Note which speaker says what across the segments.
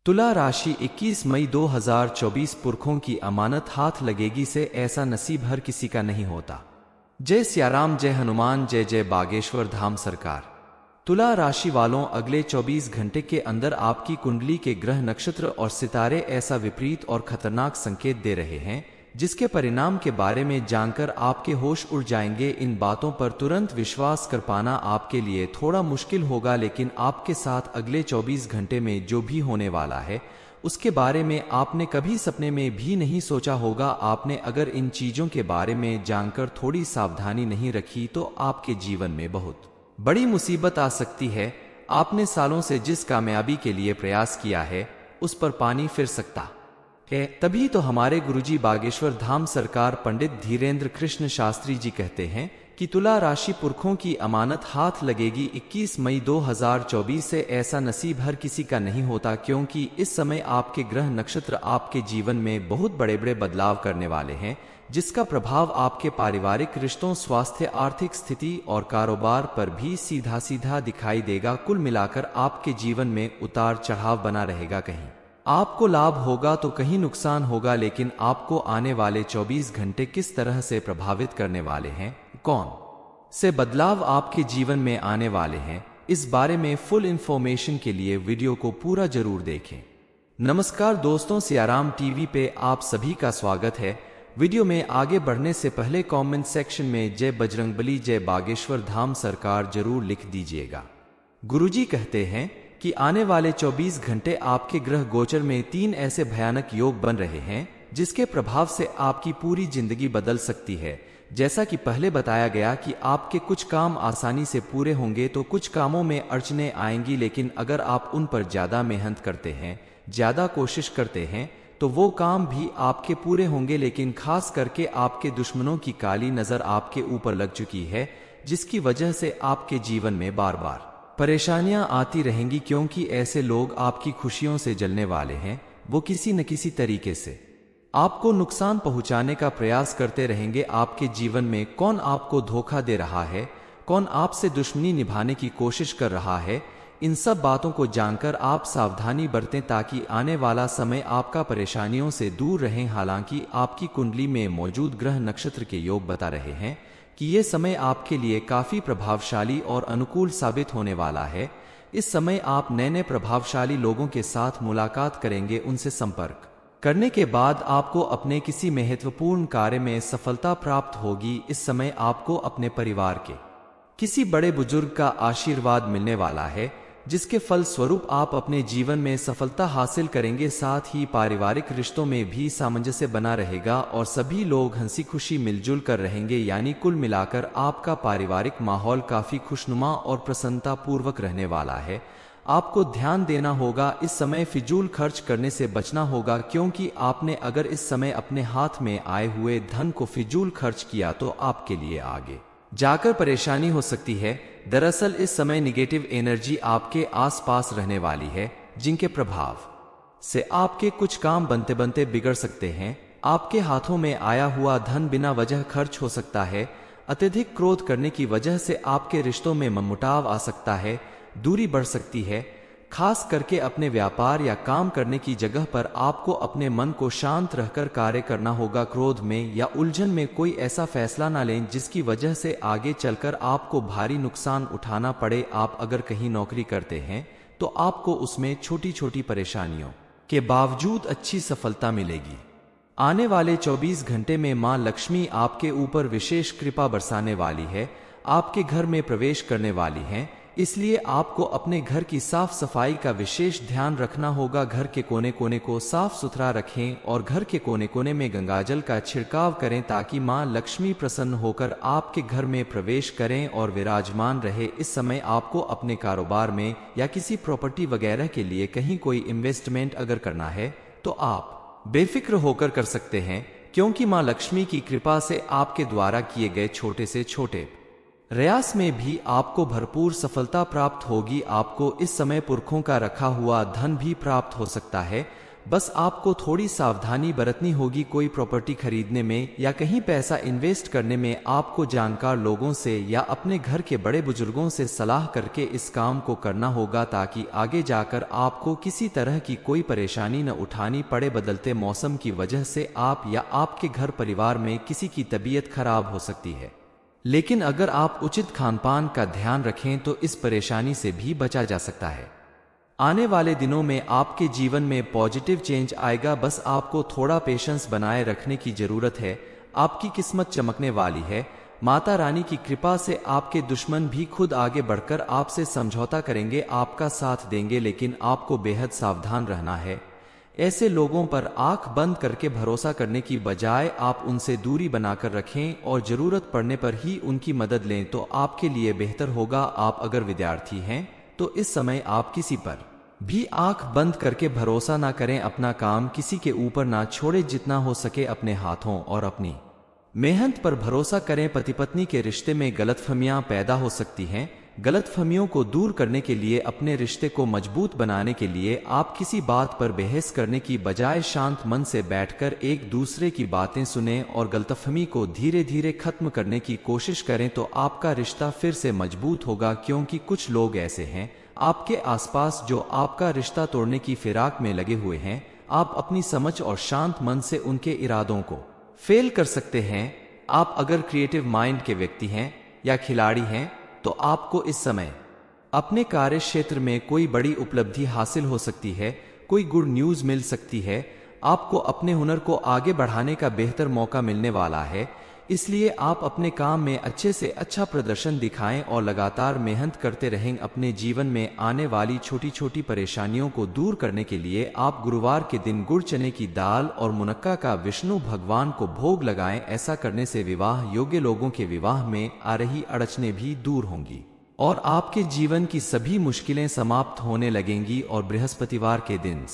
Speaker 1: तुला राशि 21 मई 2024 पुरखों की अमानत हाथ लगेगी से ऐसा नसीब हर किसी का नहीं होता। जय सियाराम, जय हनुमान, जय जय बागेश्वर धाम सरकार। तुला राशि वालों, अगले 24 घंटे के अंदर आपकी कुंडली के ग्रह, नक्षत्र और सितारे ऐसा विपरीत और खतरनाक संकेत दे रहे हैं जिसके परिणाम के बारे में जानकर आपके होश उड़ जाएंगे। इन बातों पर तुरंत विश्वास कर पाना आपके लिए थोड़ा मुश्किल होगा, लेकिन आपके साथ अगले 24 घंटे में जो भी होने वाला है उसके बारे में आपने कभी सपने में भी नहीं सोचा होगा। आपने अगर इन चीजों के बारे में जानकर थोड़ी सावधानी नहीं रखी तो आपके जीवन में बहुत बड़ी मुसीबत आ सकती है। आपने सालों से जिस कामयाबी के लिए प्रयास किया है उस पर पानी फिर सकता है। तभी तो हमारे गुरुजी बागेश्वर धाम सरकार पंडित धीरेन्द्र कृष्ण शास्त्री जी कहते हैं कि तुला राशि पुरखों की अमानत हाथ लगेगी 21 मई 2024 से। ऐसा नसीब हर किसी का नहीं होता, क्योंकि इस समय आपके ग्रह, नक्षत्र आपके जीवन में बहुत बड़े बड़े बदलाव करने वाले हैं जिसका प्रभाव आपके पारिवारिक रिश्तों, स्वास्थ्य, आर्थिक स्थिति और कारोबार पर भी सीधा सीधा दिखाई देगा। कुल मिलाकर आपके जीवन में उतार चढ़ाव बना रहेगा। कहीं आपको लाभ होगा तो कहीं नुकसान होगा, लेकिन आपको आने वाले 24 घंटे किस तरह से प्रभावित करने वाले हैं, कौन से बदलाव आपके जीवन में आने वाले हैं, इस बारे में फुल इंफॉर्मेशन के लिए वीडियो को पूरा जरूर देखें। नमस्कार दोस्तों, सियाराम टीवी पे आप सभी का स्वागत है। वीडियो में आगे बढ़ने से पहले कमेंट सेक्शन में जय बजरंगबली, जय बागेश्वर धाम सरकार जरूर लिख दीजिएगा। गुरुजी कहते हैं कि आने वाले 24 घंटे आपके ग्रह गोचर में 3 ऐसे भयानक योग बन रहे हैं जिसके प्रभाव से आपकी पूरी जिंदगी बदल सकती है। जैसा कि पहले बताया गया कि आपके कुछ काम आसानी से पूरे होंगे तो कुछ कामों में अड़चने आएंगी, लेकिन अगर आप उन पर ज्यादा मेहनत करते हैं, ज्यादा कोशिश करते हैं तो वो काम भी आपके पूरे होंगे। लेकिन खास करके आपके दुश्मनों की काली नजर आपके ऊपर लग चुकी है जिसकी वजह से आपके जीवन में बार बार परेशानियां आती रहेंगी, क्योंकि ऐसे लोग आपकी खुशियों से जलने वाले हैं। वो किसी न किसी तरीके से आपको नुकसान पहुंचाने का प्रयास करते रहेंगे। आपके जीवन में कौन आपको धोखा दे रहा है, कौन आपसे दुश्मनी निभाने की कोशिश कर रहा है, इन सब बातों को जानकर आप सावधानी बरतें ताकि आने वाला समय आपका परेशानियों से दूर रहे। हालांकि आपकी कुंडली में मौजूद ग्रह, नक्षत्र के योग बता रहे हैं कि ये समय आपके लिए काफी प्रभावशाली और अनुकूल साबित होने वाला है। इस समय आप नए नए प्रभावशाली लोगों के साथ मुलाकात करेंगे। उनसे संपर्क करने के बाद आपको अपने किसी महत्वपूर्ण कार्य में सफलता प्राप्त होगी। इस समय आपको अपने परिवार के किसी बड़े बुजुर्ग का आशीर्वाद मिलने वाला है जिसके फल स्वरूप आप अपने जीवन में सफलता हासिल करेंगे। साथ ही पारिवारिक रिश्तों में भी सामंजस्य बना रहेगा और सभी लोग हंसी खुशी मिलजुल कर रहेंगे। यानी कुल मिलाकर आपका पारिवारिक माहौल काफी खुशनुमा और प्रसन्नता पूर्वक रहने वाला है। आपको ध्यान देना होगा, इस समय फिजूल खर्च करने से बचना होगा, क्योंकि आपने अगर इस समय अपने हाथ में आए हुए धन को फिजूल खर्च किया तो आपके लिए आगे जाकर परेशानी हो सकती है। दरअसल इस समय निगेटिव एनर्जी आपके आसपास रहने वाली है जिनके प्रभाव से आपके कुछ काम बनते बनते बिगड़ सकते हैं। आपके हाथों में आया हुआ धन बिना वजह खर्च हो सकता है। अत्यधिक क्रोध करने की वजह से आपके रिश्तों में मनमुटाव आ सकता है, दूरी बढ़ सकती है। खास करके अपने व्यापार या काम करने की जगह पर आपको अपने मन को शांत रहकर कार्य करना होगा। क्रोध में या उलझन में कोई ऐसा फैसला ना लें जिसकी वजह से आगे चलकर आपको भारी नुकसान उठाना पड़े। आप अगर कहीं नौकरी करते हैं तो आपको उसमें छोटी छोटी परेशानियों के बावजूद अच्छी सफलता मिलेगी। आने वाले 24 घंटे में मां लक्ष्मी आपके ऊपर विशेष कृपा बरसाने वाली है, आपके घर में प्रवेश करने वाली हैं। इसलिए आपको अपने घर की साफ सफाई का विशेष ध्यान रखना होगा। घर के कोने कोने को साफ सुथरा रखें और घर के कोने कोने में गंगाजल का छिड़काव करें ताकि मां लक्ष्मी प्रसन्न होकर आपके घर में प्रवेश करें और विराजमान रहे। इस समय आपको अपने कारोबार में या किसी प्रॉपर्टी वगैरह के लिए कहीं कोई इन्वेस्टमेंट अगर करना है तो आप बेफिक्र होकर कर सकते हैं, क्योंकि मां लक्ष्मी की कृपा से आपके द्वारा किए गए छोटे से छोटे प्रयास में भी आपको भरपूर सफलता प्राप्त होगी। आपको इस समय पुरखों का रखा हुआ धन भी प्राप्त हो सकता है। बस आपको थोड़ी सावधानी बरतनी होगी। कोई प्रॉपर्टी खरीदने में या कहीं पैसा इन्वेस्ट करने में आपको जानकार लोगों से या अपने घर के बड़े बुजुर्गों से सलाह करके इस काम को करना होगा, ताकि आगे जाकर आपको किसी तरह की कोई परेशानी न उठानी पड़े। बदलते मौसम की वजह से आप या आपके घर परिवार में किसी की तबीयत खराब हो सकती है, लेकिन अगर आप उचित खानपान का ध्यान रखें तो इस परेशानी से भी बचा जा सकता है। आने वाले दिनों में आपके जीवन में पॉजिटिव चेंज आएगा, बस आपको थोड़ा पेशेंस बनाए रखने की जरूरत है। आपकी किस्मत चमकने वाली है। माता रानी की कृपा से आपके दुश्मन भी खुद आगे बढ़कर आपसे समझौता करेंगे, आपका साथ देंगे, लेकिन आपको बेहद सावधान रहना है। ऐसे लोगों पर आंख बंद करके भरोसा करने की बजाय आप उनसे दूरी बनाकर रखें और जरूरत पड़ने पर ही उनकी मदद लें तो आपके लिए बेहतर होगा। आप अगर विद्यार्थी हैं तो इस समय आप किसी पर भी आंख बंद करके भरोसा ना करें। अपना काम किसी के ऊपर ना छोड़े, जितना हो सके अपने हाथों और अपनी मेहनत पर भरोसा करें। पति पत्नी के रिश्ते में गलतफहमियां पैदा हो सकती हैं। गलतफहमियों को दूर करने के लिए, अपने रिश्ते को मजबूत बनाने के लिए आप किसी बात पर बहस करने की बजाय शांत मन से बैठकर एक दूसरे की बातें सुनें और गलतफहमी को धीरे धीरे खत्म करने की कोशिश करें तो आपका रिश्ता फिर से मजबूत होगा। क्योंकि कुछ लोग ऐसे हैं आपके आसपास जो आपका रिश्ता तोड़ने की फिराक में लगे हुए हैं। आप अपनी समझ और शांत मन से उनके इरादों को फेल कर सकते हैं। आप अगर क्रिएटिव माइंड के व्यक्ति हैं या खिलाड़ी हैं तो आपको इस समय अपने कार्य क्षेत्र में कोई बड़ी उपलब्धि हासिल हो सकती है, कोई गुड न्यूज मिल सकती है। आपको अपने हुनर को आगे बढ़ाने का बेहतर मौका मिलने वाला है, इसलिए आप अपने काम में अच्छे से अच्छा प्रदर्शन दिखाएं और लगातार मेहनत करते रहें। अपने जीवन में आने वाली छोटी छोटी परेशानियों को दूर करने के लिए आप गुरुवार के दिन गुड़ चने की दाल और मुनक्का का विष्णु भगवान को भोग लगाएं। ऐसा करने से विवाह योग्य लोगों के विवाह में आ रही अड़चनें भी दूर होंगी और आपके जीवन की सभी मुश्किलें समाप्त होने लगेंगी। और बृहस्पतिवार के दिन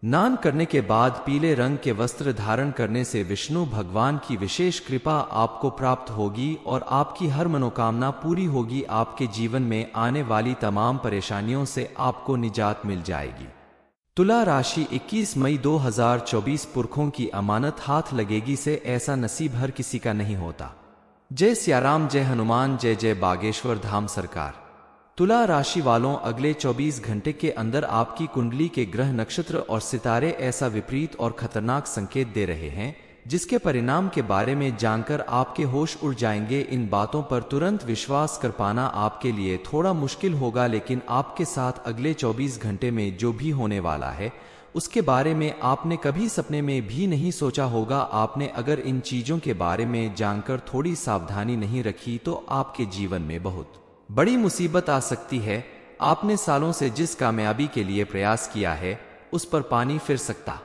Speaker 1: स्नान करने के बाद पीले रंग के वस्त्र धारण करने से विष्णु भगवान की विशेष कृपा आपको प्राप्त होगी और आपकी हर मनोकामना पूरी होगी। आपके जीवन में आने वाली तमाम परेशानियों से आपको निजात मिल जाएगी। तुला राशि 21 मई 2024 पुरखों की अमानत हाथ लगेगी से ऐसा नसीब हर किसी का नहीं होता। जय सियाराम, जय हनुमान, जय जय बागेश्वर धाम सरकार। तुला राशि वालों, अगले 24 घंटे के अंदर आपकी कुंडली के ग्रह, नक्षत्र और सितारे ऐसा विपरीत और खतरनाक संकेत दे रहे हैं जिसके परिणाम के बारे में जानकर आपके होश उड़ जाएंगे। इन बातों पर तुरंत विश्वास कर पाना आपके लिए थोड़ा मुश्किल होगा, लेकिन आपके साथ अगले 24 घंटे में जो भी होने वाला है उसके बारे में आपने कभी सपने में भी नहीं सोचा होगा। आपने अगर इन चीजों के बारे में जानकर थोड़ी सावधानी नहीं रखी तो आपके जीवन में बहुत बड़ी मुसीबत आ सकती है। आपने सालों से जिस कामयाबी के लिए प्रयास किया है उस पर पानी फिर सकता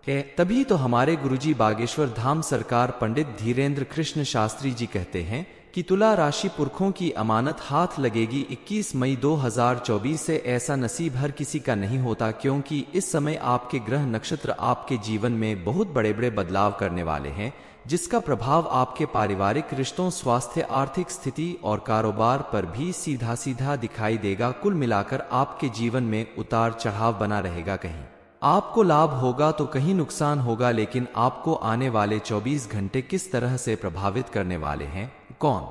Speaker 1: है। तभी तो हमारे गुरुजी बागेश्वर धाम सरकार पंडित धीरेन्द्र कृष्ण शास्त्री जी कहते हैं कि तुला राशि पुरखों की अमानत हाथ लगेगी 21 मई 2024 से ऐसा नसीब हर किसी का नहीं होता, क्योंकि इस समय आपके ग्रह नक्षत्र आपके जीवन में बहुत बड़े बड़े बदलाव करने वाले हैं, जिसका प्रभाव आपके पारिवारिक रिश्तों, स्वास्थ्य, आर्थिक स्थिति और कारोबार पर भी सीधा सीधा दिखाई देगा। कुल मिलाकर आपके जीवन में उतार चढ़ाव बना रहेगा। कहीं आपको लाभ होगा तो कहीं नुकसान होगा, लेकिन आपको आने वाले 24 घंटे किस तरह से प्रभावित करने वाले हैं, कौन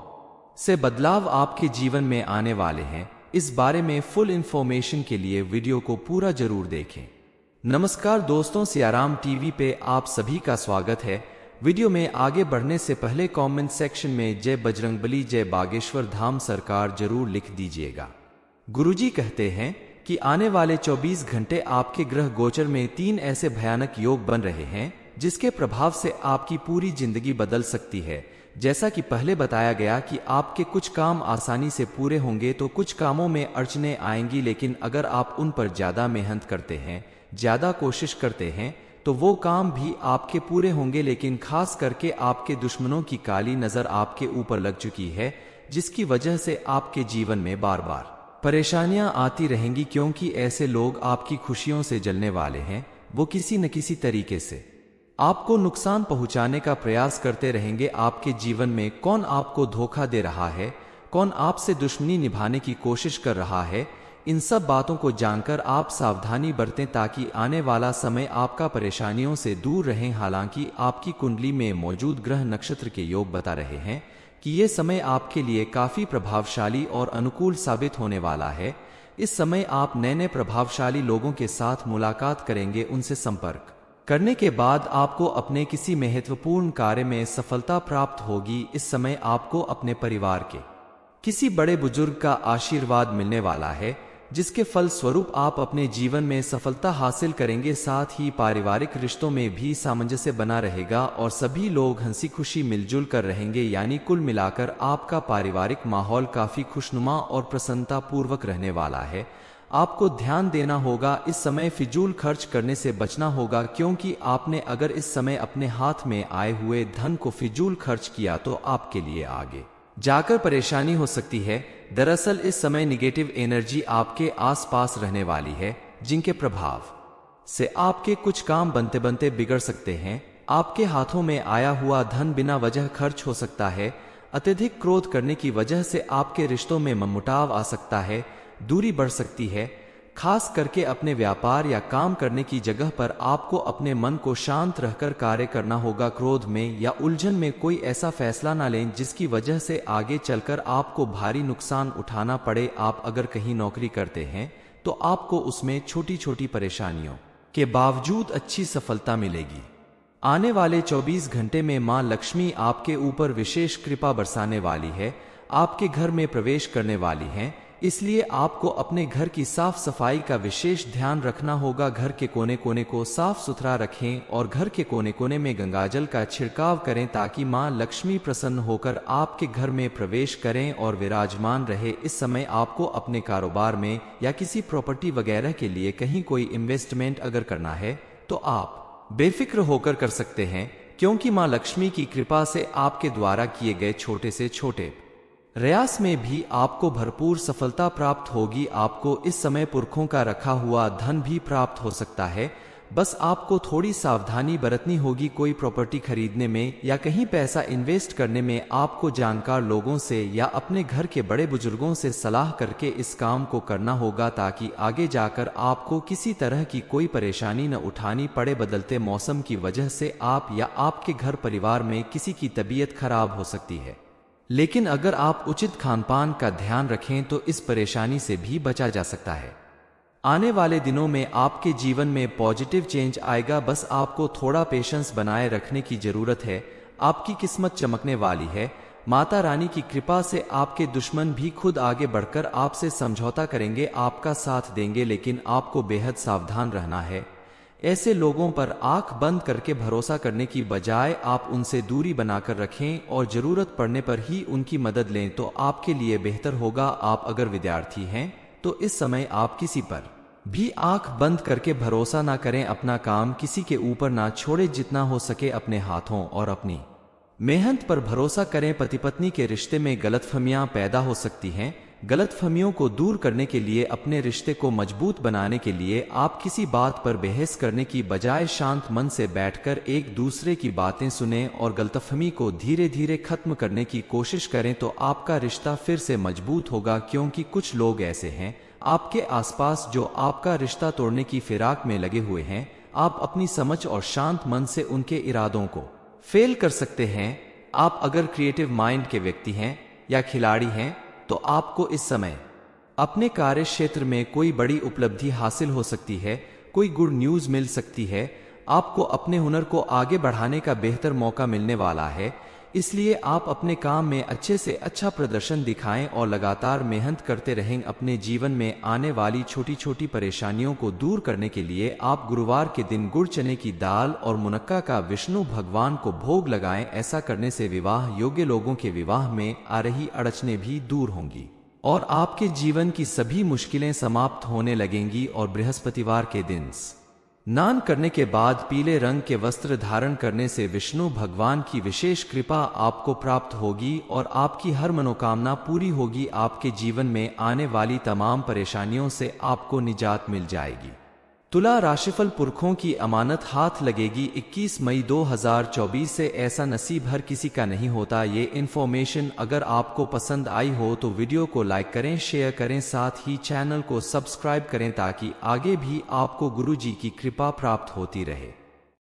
Speaker 1: से बदलाव आपके जीवन में आने वाले हैं, इस बारे में फुल इंफॉर्मेशन के लिए वीडियो को पूरा जरूर देखें। नमस्कार दोस्तों, सियाराम टीवी पे आप सभी का स्वागत है। वीडियो में आगे बढ़ने से पहले कमेंट सेक्शन में जय बजरंगबली, जय बागेश्वर धाम सरकार जरूर लिख दीजिएगा। गुरुजी कहते हैं कि आने वाले 24 घंटे आपके ग्रह गोचर में 3 ऐसे भयानक योग बन रहे हैं जिसके प्रभाव से आपकी पूरी जिंदगी बदल सकती है। जैसा कि पहले बताया गया कि आपके कुछ काम आसानी से पूरे होंगे तो कुछ कामों में अड़चनें आएंगी, लेकिन अगर आप उन पर ज्यादा मेहनत करते हैं, ज्यादा कोशिश करते हैं तो वो काम भी आपके पूरे होंगे। लेकिन खास करके आपके दुश्मनों की काली नजर आपके ऊपर लग चुकी है, जिसकी वजह से आपके जीवन में बार बार परेशानियां आती रहेंगी, क्योंकि ऐसे लोग आपकी खुशियों से जलने वाले हैं। वो किसी न किसी तरीके से आपको नुकसान पहुंचाने का प्रयास करते रहेंगे। आपके जीवन में कौन आपको धोखा दे रहा है, कौन आपसे दुश्मनी निभाने की कोशिश कर रहा है, इन सब बातों को जानकर आप सावधानी बरतें ताकि आने वाला समय आपका परेशानियों से दूर रहे। हालांकि आपकी कुंडली में मौजूद ग्रह नक्षत्र के योग बता रहे हैं कि ये समय आपके लिए काफी प्रभावशाली और अनुकूल साबित होने वाला है। इस समय आप नए नए प्रभावशाली लोगों के साथ मुलाकात करेंगे। उनसे संपर्क करने के बाद आपको अपने किसी महत्वपूर्ण कार्य में सफलता प्राप्त होगी। इस समय आपको अपने परिवार के किसी बड़े बुजुर्ग का आशीर्वाद मिलने वाला है, जिसके फल स्वरूप आप अपने जीवन में सफलता हासिल करेंगे। साथ ही पारिवारिक रिश्तों में भी सामंजस्य बना रहेगा और सभी लोग हंसी खुशी मिलजुल कर रहेंगे। यानी कुल मिलाकर आपका पारिवारिक माहौल काफी खुशनुमा और प्रसन्नता पूर्वक रहने वाला है। आपको ध्यान देना होगा, इस समय फिजूल खर्च करने से बचना होगा, क्योंकि आपने अगर इस समय अपने हाथ में आए हुए धन को फिजूल खर्च किया तो आपके लिए आगे जाकर परेशानी हो सकती है। दरअसल इस समय निगेटिव एनर्जी आपके आसपास रहने वाली है, जिनके प्रभाव से आपके कुछ काम बनते बनते बिगड़ सकते हैं। आपके हाथों में आया हुआ धन बिना वजह खर्च हो सकता है। अत्यधिक क्रोध करने की वजह से आपके रिश्तों में मनमुटाव आ सकता है, दूरी बढ़ सकती है। खास करके अपने व्यापार या काम करने की जगह पर आपको अपने मन को शांत रहकर कार्य करना होगा। क्रोध में या उलझन में कोई ऐसा फैसला ना लें जिसकी वजह से आगे चलकर आपको भारी नुकसान उठाना पड़े। आप अगर कहीं नौकरी करते हैं तो आपको उसमें छोटी छोटी परेशानियों के बावजूद अच्छी सफलता मिलेगी। आने वाले 24 घंटे में मां लक्ष्मी आपके ऊपर विशेष कृपा बरसाने वाली है, आपके घर में प्रवेश करने वाली हैं। इसलिए आपको अपने घर की साफ सफाई का विशेष ध्यान रखना होगा। घर के कोने कोने को साफ सुथरा रखें और घर के कोने कोने में गंगाजल का छिड़काव करें ताकि मां लक्ष्मी प्रसन्न होकर आपके घर में प्रवेश करें और विराजमान रहे। इस समय आपको अपने कारोबार में या किसी प्रॉपर्टी वगैरह के लिए कहीं कोई इन्वेस्टमेंट अगर करना है तो आप बेफिक्र होकर कर सकते हैं, क्योंकि मां लक्ष्मी की कृपा से आपके द्वारा किए गए छोटे से छोटे प्रयास में भी आपको भरपूर सफलता प्राप्त होगी। आपको इस समय पुरखों का रखा हुआ धन भी प्राप्त हो सकता है। बस आपको थोड़ी सावधानी बरतनी होगी। कोई प्रॉपर्टी खरीदने में या कहीं पैसा इन्वेस्ट करने में आपको जानकार लोगों से या अपने घर के बड़े बुजुर्गों से सलाह करके इस काम को करना होगा, ताकि आगे जाकर आपको किसी तरह की कोई परेशानी न उठानी पड़े। बदलते मौसम की वजह से आप या आपके घर परिवार में किसी की तबीयत खराब हो सकती है, लेकिन अगर आप उचित खानपान का ध्यान रखें तो इस परेशानी से भी बचा जा सकता है। आने वाले दिनों में आपके जीवन में पॉजिटिव चेंज आएगा। बस आपको थोड़ा पेशेंस बनाए रखने की जरूरत है। आपकी किस्मत चमकने वाली है। माता रानी की कृपा से आपके दुश्मन भी खुद आगे बढ़कर आपसे समझौता करेंगे, आपका साथ देंगे, लेकिन आपको बेहद सावधान रहना है। ऐसे लोगों पर आंख बंद करके भरोसा करने की बजाय आप उनसे दूरी बनाकर रखें और जरूरत पड़ने पर ही उनकी मदद लें तो आपके लिए बेहतर होगा। आप अगर विद्यार्थी हैं तो इस समय आप किसी पर भी आंख बंद करके भरोसा ना करें। अपना काम किसी के ऊपर ना छोड़े, जितना हो सके अपने हाथों और अपनी मेहनत पर भरोसा करें। पति पत्नी के रिश्ते में गलतफहमियां पैदा हो सकती हैं। गलतफहमियों को दूर करने के लिए, अपने रिश्ते को मजबूत बनाने के लिए आप किसी बात पर बहस करने की बजाय शांत मन से बैठकर एक दूसरे की बातें सुनें और गलतफहमी को धीरे धीरे खत्म करने की कोशिश करें तो आपका रिश्ता फिर से मजबूत होगा। क्योंकि कुछ लोग ऐसे हैं आपके आसपास जो आपका रिश्ता तोड़ने की फिराक में लगे हुए हैं। आप अपनी समझ और शांत मन से उनके इरादों को फेल कर सकते हैं। आप अगर क्रिएटिव माइंड के व्यक्ति हैं या खिलाड़ी हैं तो आपको इस समय अपने कार्य क्षेत्र में कोई बड़ी उपलब्धि हासिल हो सकती है, कोई गुड न्यूज मिल सकती है। आपको अपने हुनर को आगे बढ़ाने का बेहतर मौका मिलने वाला है। इसलिए आप अपने काम में अच्छे से अच्छा प्रदर्शन दिखाएं और लगातार मेहनत करते रहें। अपने जीवन में आने वाली छोटी छोटी परेशानियों को दूर करने के लिए आप गुरुवार के दिन गुड़ चने की दाल और मुनक्का का विष्णु भगवान को भोग लगाएं। ऐसा करने से विवाह योग्य लोगों के विवाह में आ रही अड़चनें भी दूर होंगी और आपके जीवन की सभी मुश्किलें समाप्त होने लगेंगी। और बृहस्पतिवार के दिन स्नान करने के बाद पीले रंग के वस्त्र धारण करने से विष्णु भगवान की विशेष कृपा आपको प्राप्त होगी और आपकी हर मनोकामना पूरी होगी। आपके जीवन में आने वाली तमाम परेशानियों से आपको निजात मिल जाएगी। तुला राशिफल पुरखों की अमानत हाथ लगेगी 21 मई 2024 से ऐसा नसीब हर किसी का नहीं होता। ये इन्फॉर्मेशन अगर आपको पसंद आई हो तो वीडियो को लाइक करें, शेयर करें, साथ ही चैनल को सब्सक्राइब करें ताकि आगे भी आपको गुरुजी की कृपा प्राप्त होती रहे।